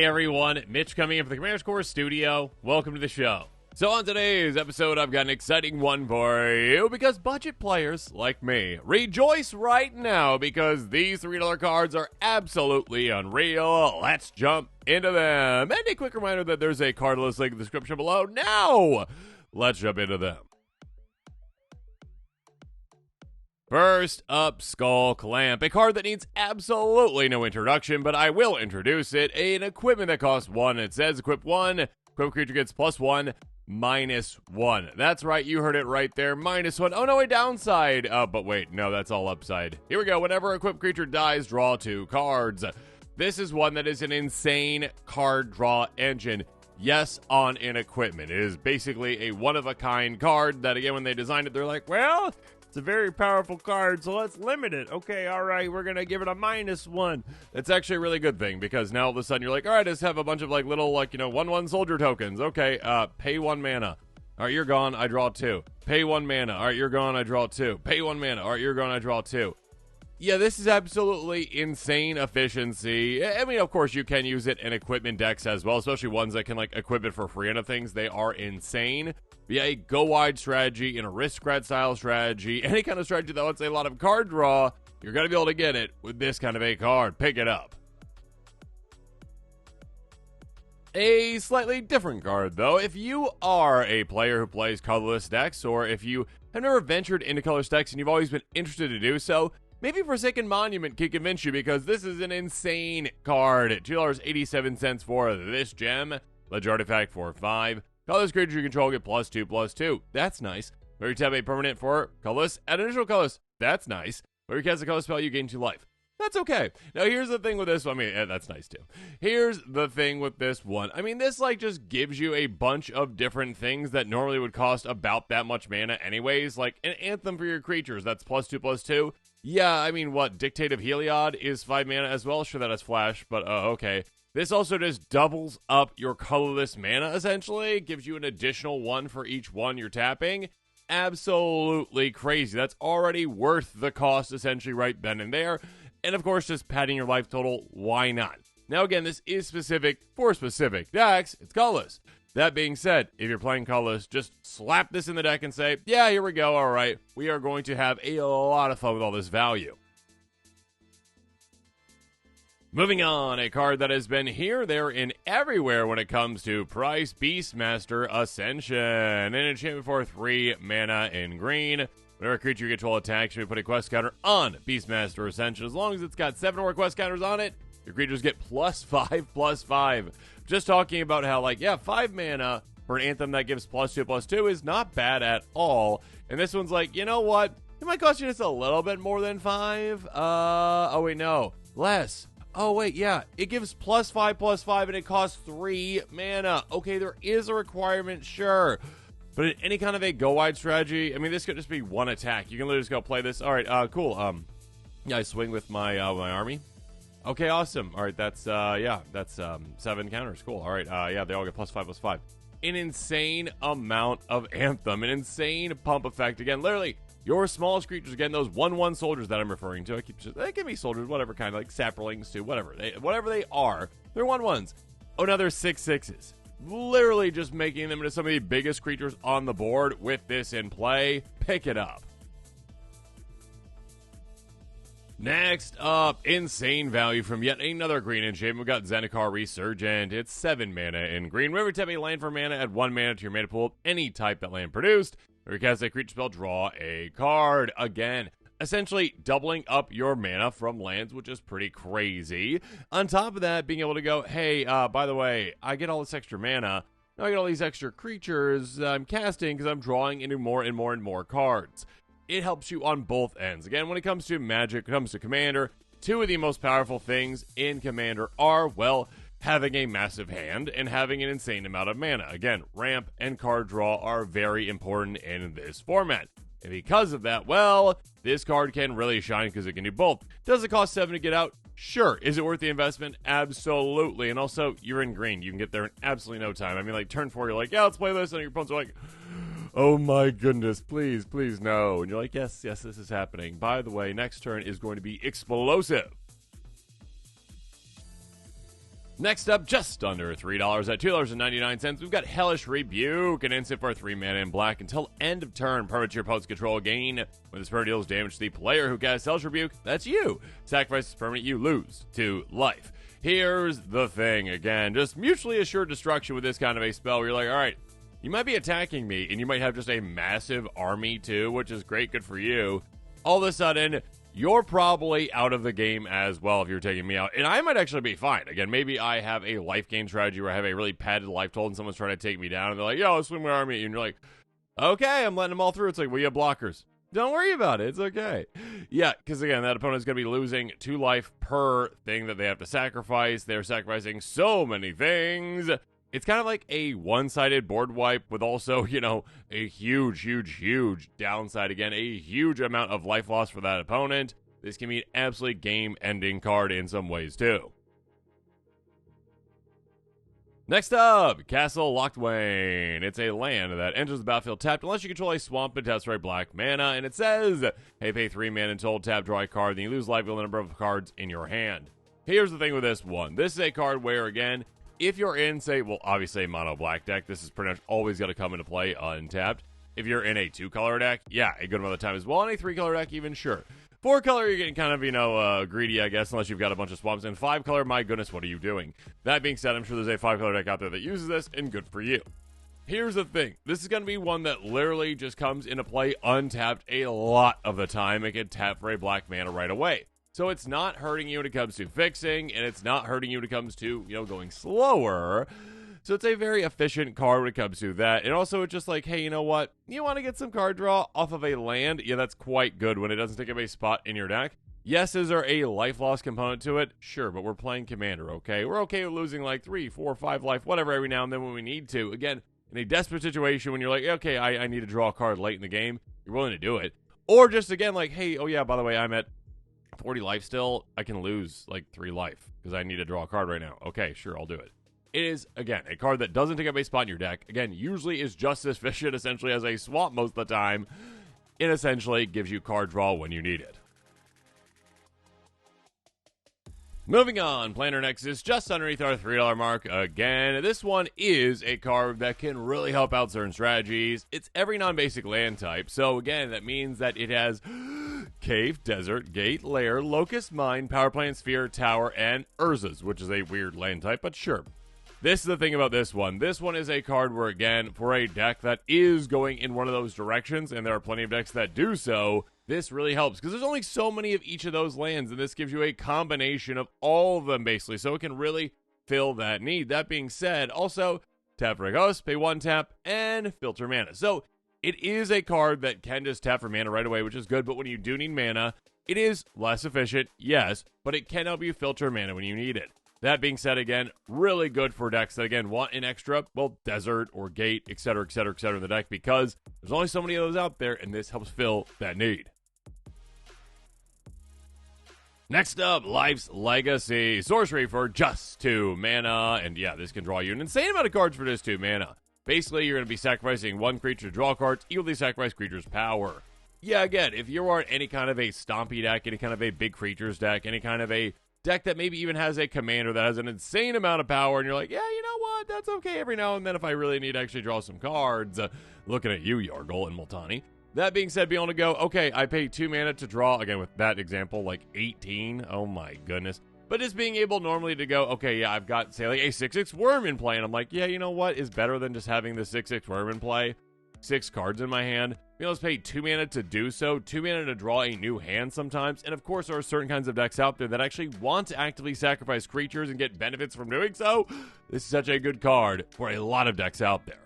Hey everyone, Mitch coming in from the Commander's Core Studio. Welcome to the show. So on today's episode, I've got an exciting one for you because budget players like me rejoice right now because these $3 cards are absolutely unreal. Let's jump into them. And a quick reminder that there's a card list link in the description below. Now, let's jump into them. First up, Skullclamp, a card that needs absolutely no introduction, but I will introduce it. An equipment that costs 1. It says equip 1, equip creature gets +1, -1. That's right, you heard it right there, -1. Oh no, a downside. But wait, no, that's all upside. Here we go. Whenever a equipped creature dies, draw 2 cards. This is one that is an insane card draw engine. Yes, on an equipment. It is basically a one-of-a-kind card that, again, when they designed it, they're like, well, it's a very powerful card, so let's limit it. Okay, all right, we're going to give it a -1. It's actually a really good thing because now all of a sudden you're like, all right, just have a bunch of like little 1/1 soldier tokens. Okay, pay 1 mana. All right, you're gone, I draw 2. Pay 1 mana. All right, you're gone, I draw 2. Pay 1 mana. All right, you're gone, I draw 2. Yeah, this is absolutely insane efficiency. I mean, of course, you can use it in equipment decks as well, especially ones that can equip it for free into things. They are insane. But yeah, a go-wide strategy and a risk-grad style strategy, any kind of strategy that wants a lot of card draw, you're going to be able to get it with this kind of a card. Pick it up. A slightly different card, though. If you are a player who plays colorless decks, or if you have never ventured into colorless decks and you've always been interested to do so, maybe Forsaken Monument can convince you because this is an insane card. $2.87 for this gem. Ledge Artifact for 5. Colorless creature you control get +2/+2. That's nice. Where you tap a permanent for colorless, add additional colorless. That's nice. Where you cast a color spell, you gain 2 life. That's okay. Now, here's the thing with this one. I mean, that's nice too. Here's the thing with this one. I mean, this just gives you a bunch of different things that normally would cost about that much mana anyways. Like an Anthem for your creatures, that's +2/+2. Yeah, I mean, what? Dictate of Heliod is 5 mana as well. Sure, that has flash, but okay. This also just doubles up your colorless mana, essentially. Gives you an additional 1 for each one you're tapping. Absolutely crazy. That's already worth the cost, essentially, right then and there. And, of course, just padding your life total, why not? Now, again, this is specific for specific decks. It's colorless. That being said, if you're playing colorless, just slap this in the deck and say, yeah, here we go, all right. We are going to have a lot of fun with all this value. Moving on, a card that has been here, there, and everywhere when it comes to price, Beastmaster Ascension. An enchantment for 3 mana in green. Whenever a creature you control attacks, you may put a quest counter on Beastmaster Ascension. As long as it's got 7 more quest counters on it, your creatures get +5/+5. Just talking about how, 5 mana for an Anthem that gives +2/+2 is not bad at all. And this one's like, you know what? It might cost you just a little bit more than 5. Oh, wait, no. Less. Oh, wait, yeah. It gives +5/+5 and it costs 3 mana. Okay, there is a requirement, sure. But in any kind of a go-wide strategy, I mean, this could just be 1 attack. You can literally just go play this. All right, cool. Yeah, I swing with my army. Okay, awesome. All right, that's 7 counters. Cool. All right, yeah, they all get +5/+5. An insane amount of Anthem. An insane pump effect. Again, literally, your smallest creatures, again, those 1/1 soldiers that I'm referring to. They can be soldiers, whatever kind, like saplings too, whatever they are. They're 1/1s. Oh, now they're 6/6s. Literally just making them into some of the biggest creatures on the board with this in play. Pick it up. Next up, insane value from yet another green enchantment. We've got Zendikar Resurgent. It's 7 mana in green. Whenever you tap a land for mana, add 1 mana to your mana pool. Any type that land produced. Or you cast a creature spell, draw a card. Again, essentially doubling up your mana from lands, which is pretty crazy. On top of that, being able to go, hey, by the way, I get all this extra mana. Now I get all these extra creatures I'm casting because I'm drawing into more and more and more cards. It helps you on both ends. Again, when it comes to Magic, when it comes to Commander, 2 of the most powerful things in Commander are, well, having a massive hand and having an insane amount of mana. Again, ramp and card draw are very important in this format. And because of that, well, this card can really shine because it can do both. Does it cost 7 to get out? Sure. Is it worth the investment? Absolutely. And also, you're in green. You can get there in absolutely no time. I mean, turn 4, you're like, yeah, let's play this. And your opponents are like, oh my goodness, please, please, no. And you're like, yes, this is happening. By the way, next turn is going to be explosive. Next up, just under $3 at $2.99, we've got Hellish Rebuke, an instant for 3 mana in black until end of turn. Permanent your opponent's control gain. When this permanent deals damage to the player who casts Hellish Rebuke, that's you. Sacrifice this permanent, you lose 2 life. Here's the thing, again, just mutually assured destruction with this kind of a spell where you're like, all right, you might be attacking me, and you might have just a massive army too, which is great, good for you. All of a sudden, you're probably out of the game as well if you're taking me out. And I might actually be fine. Again, maybe I have a life gain strategy where I have a really padded life total and someone's trying to take me down. And they're like, yo, let's swing my army. And you're like, okay, I'm letting them all through. It's like, well, you have blockers. Don't worry about it. It's okay. Yeah, because again, that opponent's going to be losing 2 life per thing that they have to sacrifice. They're sacrificing so many things. It's kind of like a one-sided board wipe with also, you know, a huge, huge, huge downside. Again, a huge amount of life loss for that opponent. This can be an absolute game-ending card in some ways, too. Next up, Castle Locthwain. It's a land that enters the battlefield tapped unless you control a swamp and taps right black mana. And it says, hey, pay 3 mana until tap, draw a card, then you lose life equal to the number of cards in your hand. Here's the thing with this one. This is a card where, again, if you're in, say, well, obviously a mono black deck, this is pretty much always going to come into play untapped. If you're in a 2-color deck, yeah, a good amount of the time as well. In a 3-color deck, even sure. 4-color, you're getting kind of, you know, greedy, I guess, unless you've got a bunch of swamps. And 5-color, my goodness, what are you doing? That being said, I'm sure there's a 5-color deck out there that uses this, and good for you. Here's the thing. This is going to be one that literally just comes into play untapped a lot of the time. It can tap for a black mana right away. So it's not hurting you when it comes to fixing, and it's not hurting you when it comes to, you know, going slower. So it's a very efficient card when it comes to that. And also it's just like, hey, you know what? You want to get some card draw off of a land? Yeah, that's quite good when it doesn't take up a spot in your deck. Yes, is there a life loss component to it? Sure, but we're playing Commander, okay? We're okay with losing like 3, 4, 5 life, whatever, every now and then when we need to. Again, in a desperate situation when you're like, okay, I need to draw a card late in the game, you're willing to do it. Or just, again, like, hey, oh yeah, by the way, I'm at 40 life still, I can lose like 3 life because I need to draw a card right now. Okay, sure, I'll do it. It is, again, a card that doesn't take up a spot in your deck. Again, usually is just as efficient essentially as a swamp most of the time. It essentially gives you card draw when you need it. Moving on, Planar Nexus, just underneath our $3 mark. Again, this one is a card that can really help out certain strategies. It's every non-basic land type. So again, that means that it has Cave, Desert, Gate, Lair, Locust Mine, Power Plant, Sphere, Tower, and Urzas, which is a weird land type, but sure. This is the thing about this one. This one is a card where, again, for a deck that is going in one of those directions, and there are plenty of decks that do so, this really helps, because there's only so many of each of those lands, and this gives you a combination of all of them, basically, so it can really fill that need. That being said, also, tap for a ghost, pay 1 tap, and filter mana. So, it is a card that can just tap for mana right away, which is good, but when you do need mana, it is less efficient, yes, but it can help you filter mana when you need it. That being said, again, really good for decks that, again, want an extra, well, Desert or Gate, etc., etc., etc. in the deck, because there's only so many of those out there, and this helps fill that need. Next up, Life's Legacy. Sorcery for just 2 mana, and yeah, this can draw you an insane amount of cards for just 2 mana. Basically, you're going to be sacrificing 1 creature to draw cards, equally sacrifice creature's power. Yeah, again, if you are any kind of a stompy deck, any kind of a big creatures deck, any kind of a deck that maybe even has a commander that has an insane amount of power, and you're like, yeah, you know what, that's okay every now and then if I really need to actually draw some cards. Looking at you, Yargle and Multani. That being said, being able to go, okay, I pay 2 mana to draw, again, with that example, like 18. Oh my goodness. But just being able normally to go, okay, yeah, I've got, say, like a 6/6 worm in play, and I'm like, yeah, you know what is better than just having the 6/6 worm in play? 6 cards in my hand. Being able to pay 2 mana to do so, 2 mana to draw a new hand sometimes, and of course there are certain kinds of decks out there that actually want to actively sacrifice creatures and get benefits from doing so. This is such a good card for a lot of decks out there.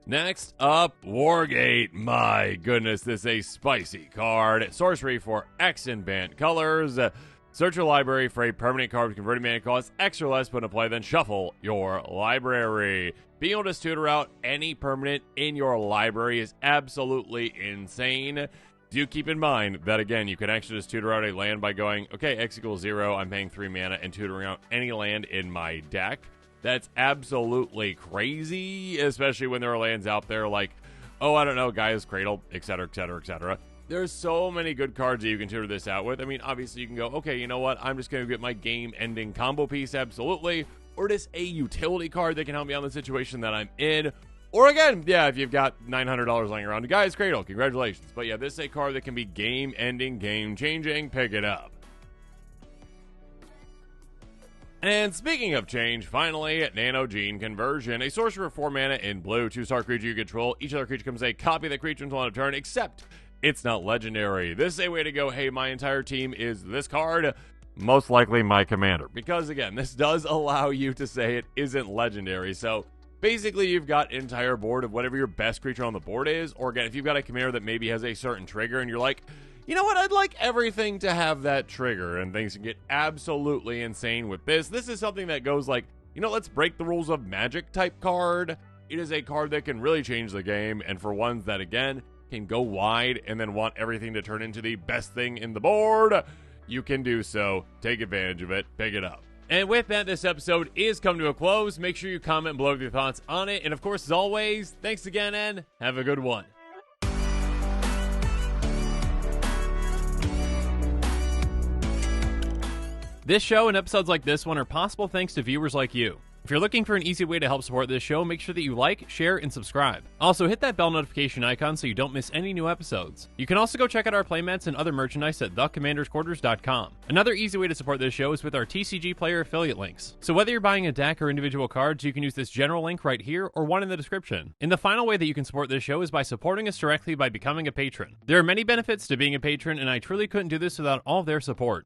Next up, Wargate. My goodness, this is a spicy card. Sorcery for X in banned colors. Search your library for a permanent card with converted mana cost extra less, put into play, then shuffle your library. Being able to tutor out any permanent in your library is absolutely insane. Do keep in mind that, again, you can actually just tutor out a land by going, okay, X equals 0, I'm paying 3 mana, and tutoring out any land in my deck. That's absolutely crazy, especially when there are lands out there like, oh, I don't know, Gaia's Cradle, etc., etc., etc. There's so many good cards that you can tutor this out with. I mean, obviously you can go, okay, you know what? I'm just going to get my game-ending combo piece, absolutely. Or just a utility card that can help me out in the situation that I'm in. Or again, yeah, if you've got $900 lying around, Guy's Cradle, congratulations. But yeah, this is a card that can be game-ending, game-changing. Pick it up. And speaking of change, finally, Nanogene Conversion. A sorcerer 4 mana in blue, 2-star creature you control. Each other creature becomes a copy of that creature until on a turn, except it's not legendary. This is a way to go, hey, my entire team is this card, most likely my commander. Because again, this does allow you to say it isn't legendary. So basically, you've got an entire board of whatever your best creature on the board is. Or again, if you've got a commander that maybe has a certain trigger and you're like, you know what, I'd like everything to have that trigger, and things can get absolutely insane with this. This is something that goes like, you know, let's break the rules of Magic type card. It is a card that can really change the game, and for ones that, again, can go wide and then want everything to turn into the best thing in the board, you can do so. Take advantage of it. Pick it up. And with that, this episode is coming to a close. Make sure you comment below with your thoughts on it. And of course, as always, thanks again, and have a good one. This show and episodes like this one are possible thanks to viewers like you. If you're looking for an easy way to help support this show, make sure that you like, share, and subscribe. Also, hit that bell notification icon so you don't miss any new episodes. You can also go check out our playmats and other merchandise at thecommandersquarters.com. Another easy way to support this show is with our TCG Player affiliate links. So whether you're buying a deck or individual cards, you can use this general link right here or one in the description. And the final way that you can support this show is by supporting us directly by becoming a patron. There are many benefits to being a patron, and I truly couldn't do this without all of their support.